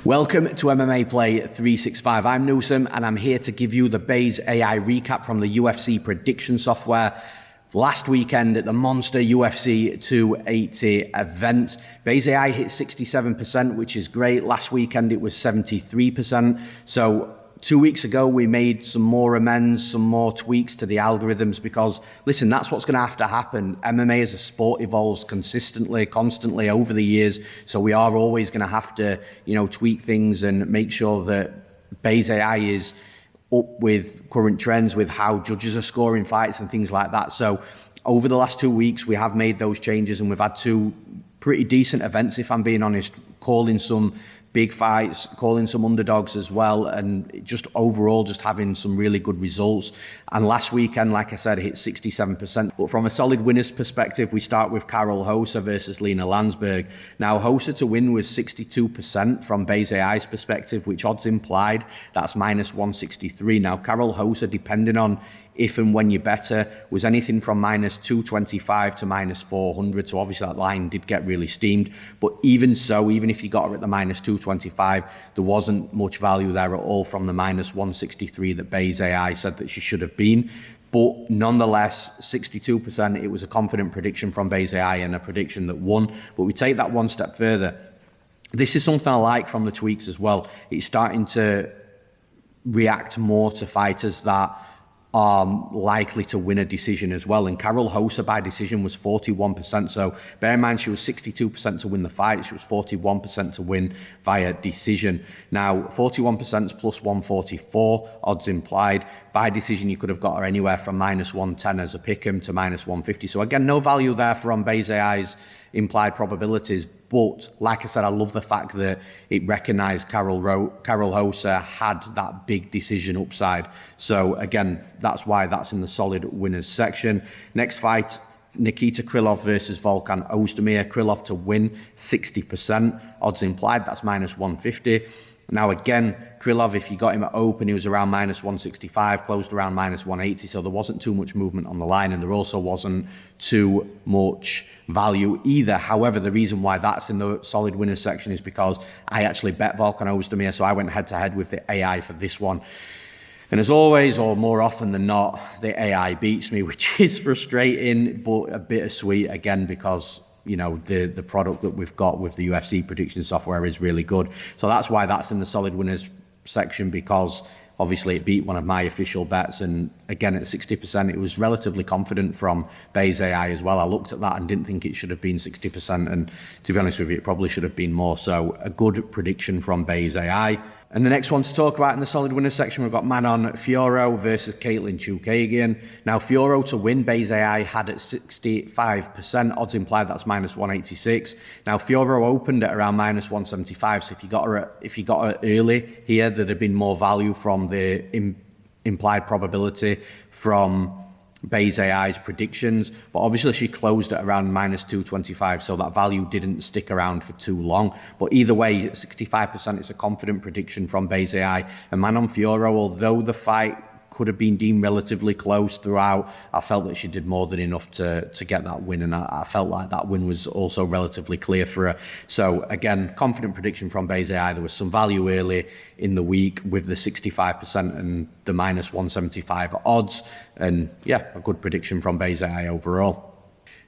Welcome to MMAPlay365. I'm Newsome and I'm here to give you the Baze AI recap from the UFC prediction software. Last weekend at the Monster UFC 280 event, Baze AI hit 67%, which is great. Last weekend it was 73%. So 2 weeks ago, we made some more amends, some more tweaks to the algorithms because, listen, that's what's going to have to happen. MMA as a sport evolves consistently, constantly over the years. So we are always going to have to, tweak things and make sure that Baze AI is up with current trends, with how judges are scoring fights and things like that. So over the last 2 weeks, we have made those changes and we've had two pretty decent events, if I'm being honest, calling some big fights, calling some underdogs as well, and just overall just having some really good results. And last weekend, like I said, hit 67%. But from a solid winners perspective, we start with Karol Rosa versus Lina Lansberg. Now, Rosa to win was 62% from Baze AI's perspective, which odds implied, that's minus 163. Now, Karol Rosa, depending on if and when you better, was anything from minus 225 to minus 400. So obviously that line did get really steamed. But even so, even if you got her at the minus 225, there wasn't much value there at all from the minus 163 that Baze AI said that she should have been. But nonetheless, 62%, it was a confident prediction from Baze AI and a prediction that won. But we take that one step further. This is something I like from the tweaks as well. It's starting to react more to fighters that are likely to win a decision as well. And Karol Rosa by decision was 41%. So bear in mind, she was 62% to win the fight. She was 41% to win via decision. Now, 41% is plus 144, odds implied. By decision, you could have got her anywhere from minus 110 as a pick'em to minus 150. So again, no value there from Baze AI's implied probabilities. But like I said, I love the fact that it recognized Karol Rosa had that big decision upside. So again, that's why that's in the solid winners section. Next fight, Nikita Krylov versus Volkan Oezdemir. Krylov to win, 60%. Odds implied, that's minus 150. Now again, Krylov, if you got him at open, he was around minus 165, closed around minus 180, so there wasn't too much movement on the line, and there also wasn't too much value either. However, the reason why that's in the solid winners section is because I actually bet Volkan Oezdemir, so I went head-to-head with the AI for this one. And as always, or more often than not, the AI beats me, which is frustrating, but a bittersweet again, because the product that we've got with the UFC prediction software is really good. So that's why that's in the solid winners section, because obviously it beat one of my official bets. And again, at 60%, it was relatively confident from Baze AI as well. I looked at that and didn't think it should have been 60%. And to be honest with you, it probably should have been more. So a good prediction from Baze AI. And the next one to talk about in the solid winners section, we've got Manon Fiorot versus Katlyn Chookagian. Now, Fiorot to win, Baze AI had at 65%. Odds implied, that's minus 186. Now, Fiorot opened at around minus 175. So if you got her early here, there'd have been more value from the implied probability from Baze AI's predictions, but obviously she closed at around minus 225, so that value didn't stick around for too long. But either way, 65%, it's a confident prediction from Baze AI. And Manon Fiorot, although the fight could have been deemed relatively close throughout, I felt that she did more than enough to get that win, and I felt like that win was also relatively clear for her. So again, confident prediction from Baze AI. There was some value early in the week with the 65% and the minus 175 odds, and yeah, a good prediction from Baze AI overall.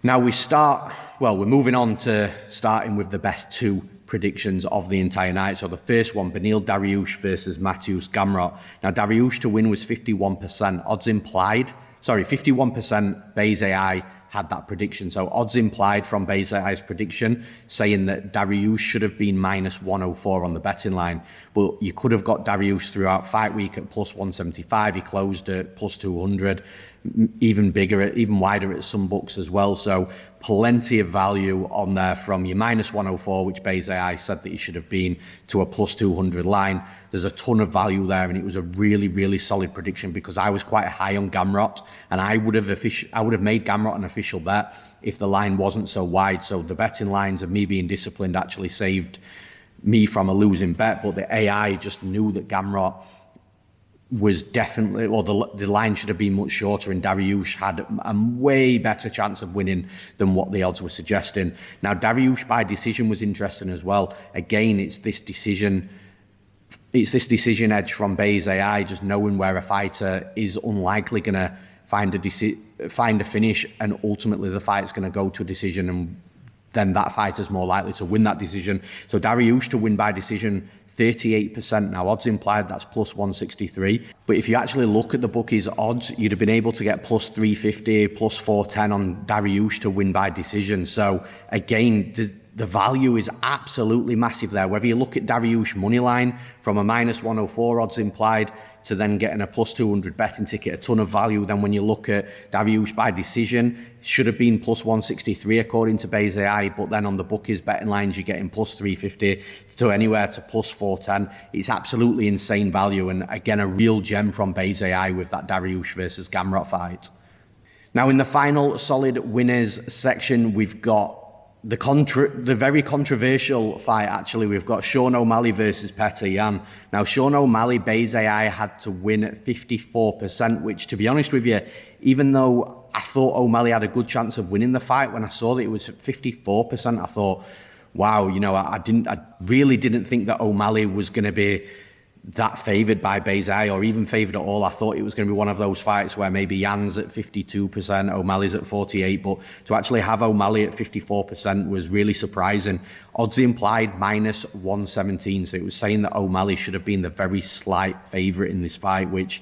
Now we're moving on to starting with the best two predictions of the entire night. So the first one, Beneil Dariush versus Mateusz Gamrot. Now Dariush to win was 51%. Odds implied, 51% Baze AI had that prediction. So odds implied from Baze AI's prediction saying that Dariush should have been minus 104 on the betting line. But you could have got Dariush throughout fight week at plus 175. He closed at plus 200, even bigger, even wider at some books as well. So plenty of value on there from your minus 104, which Baze AI said that he should have been, to a plus 200 line. There's a ton of value there, and it was a really, really solid prediction because I was quite high on Gamrot, and I would have made Gamrot an official bet if the line wasn't so wide. So the betting lines of me being disciplined actually saved me from a losing bet, but the AI just knew that Gamrot was definitely, or the line should have been much shorter, and Dariush had a way better chance of winning than what the odds were suggesting. Now, Dariush by decision was interesting as well. Again, it's this decision it's this decision edge from Bayes AI, just knowing where a fighter is unlikely going to find a finish, and ultimately the fight's going to go to a decision, and then that fighter's more likely to win that decision. So Dariush to win by decision, 38% now. Odds implied, that's plus 163. But if you actually look at the bookies' odds, you'd have been able to get plus 350, plus 410 on Dariush to win by decision. So again, the value is absolutely massive there. Whether you look at Dariush moneyline from a minus 104 odds implied to then getting a plus 200 betting ticket, a ton of value. Then when you look at Dariush by decision, should have been plus 163 according to Bayes AI, but then on the bookies betting lines, you're getting plus 350 to anywhere to plus 410. It's absolutely insane value, and again, a real gem from Bayes AI with that Dariush versus Gamrot fight. Now in the final solid winners section, we've got the very controversial fight, actually. We've got Sean O'Malley versus Petr Yan. Now, Sean O'Malley, Bayes AI had to win at 54%, which, to be honest with you, even though I thought O'Malley had a good chance of winning the fight, when I saw that it was at 54%, I thought, wow, I really didn't think that O'Malley was going to be that favoured by Bayes AI, or even favoured at all. I thought it was going to be one of those fights where maybe Yan's at 52%, O'Malley's at 48%, but to actually have O'Malley at 54% was really surprising. Odds implied minus 117, so it was saying that O'Malley should have been the very slight favourite in this fight, which,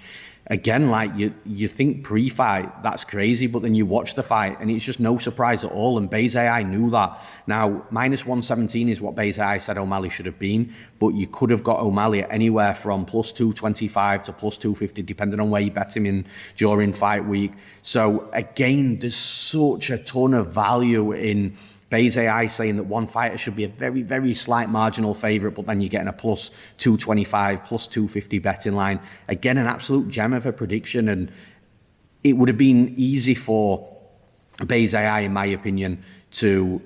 again, like you think pre-fight, that's crazy, but then you watch the fight and it's just no surprise at all, and Bayes AI knew that. Now, minus 117 is what Bayes AI said O'Malley should have been, but you could have got O'Malley at anywhere from plus 225 to plus 250, depending on where you bet him in during fight week. So again, there's such a ton of value in Bayes AI saying that one fighter should be a very, very slight marginal favourite, but then you're getting a plus 225, plus 250 betting line. Again, an absolute gem of a prediction, and it would have been easy for Bayes AI, in my opinion, to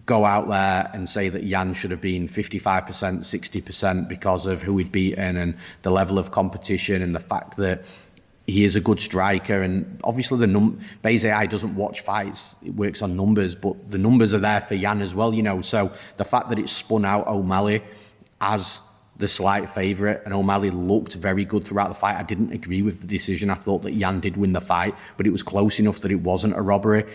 go out there and say that Yan should have been 55%, 60% because of who he'd beaten and the level of competition and the fact that he is a good striker. And obviously Bayes AI doesn't watch fights, it works on numbers, but the numbers are there for Yan as well, so the fact that it spun out O'Malley as the slight favourite, and O'Malley looked very good throughout the fight. I didn't agree with the decision. I thought that Yan did win the fight, but it was close enough that it wasn't a robbery.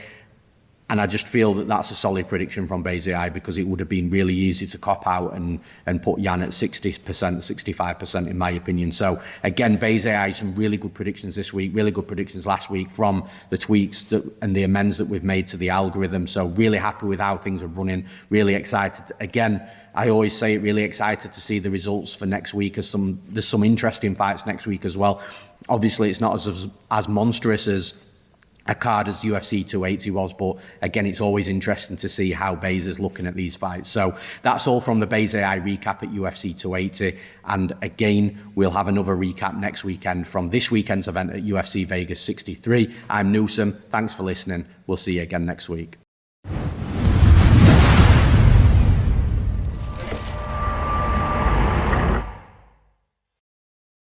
And I just feel that that's a solid prediction from Bayes AI, because it would have been really easy to cop out and put Yan at 60%, 65% in my opinion. So again, Bayes AI, some really good predictions this week, really good predictions last week from the tweaks and the amends that we've made to the algorithm. So really happy with how things are running, really excited. Again, I always say it, really excited to see the results for next week, as there's some interesting fights next week as well. Obviously, it's not as monstrous as a card as UFC 280 was, but again, it's always interesting to see how Bayes is looking at these fights. So that's all from the Bayes AI recap at UFC 280, and again, we'll have another recap next weekend from this weekend's event at UFC Vegas 63. I'm Newsome, thanks for listening, we'll see you again next week.